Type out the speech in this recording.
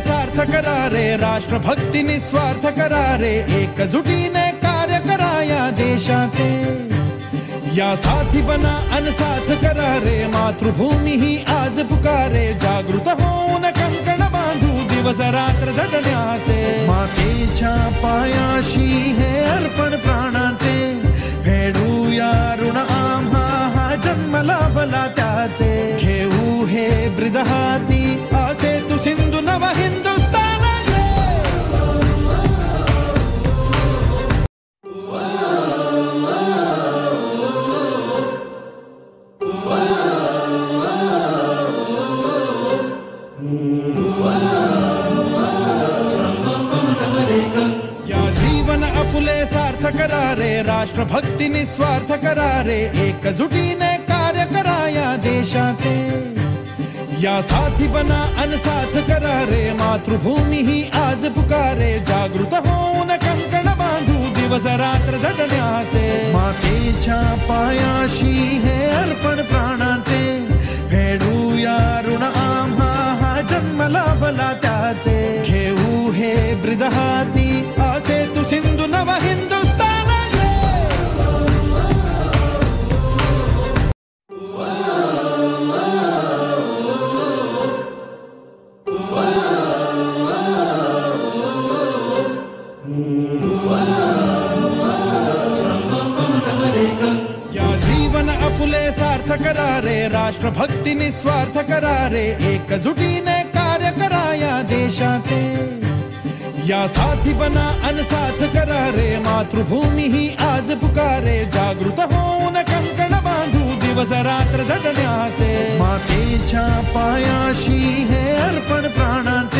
सार्थ करा रे, राष्ट्रभक्ती निस्वार्थ करा रे, एकजुटीने कार्य करा या देशाचे। या साथी बना अनसाथ करा रे, मातृभूमी ही आज पुकारे, जागृत होऊन कंकण बांधू दिवस रात्र झटण्याचे। मातेच्या पायाशी हे अर्पण प्राणाचे, फेडूया ऋण आम्हा हा जन्म लाभला त्याचे। घेऊ हे ब्रीद हाती असे तू सिंधू नव हिंदुस्थान। आपुले सार्थ करा रे, राष्ट्रभक्ती निस्वार्थ करा रे, एकजुटीने कार्य करा या देशाचे। या साथी बना अनसाथ करा रे, मातृभूमी ही आज पुकारे, जागृत होऊन कंकण बांधू दिवस रात्र झटण्याचे। मातेच्या पायाशी हे अर्पण प्राणाचे, फेडूया ऋण आम्हा हा जन्म लाभला त्याचे। घेऊ हे ब्रीद हाती असे तू सिंधू नव हिंदुस्थान। या जीवन आपुले सार्थ करा रे, राष्ट्रभक्ती निस्वार्थ करा रे, एकजुटीने कार्य करा या देशाचे। या साथी बना अनसाथ करा रे, मातृभूमी ही आज पुकारे, जागृत होऊन कंकण बांधू दिवस रात्र झटण्याचे। मातेच्या पायाशी हे अर्पण प्राणाचे,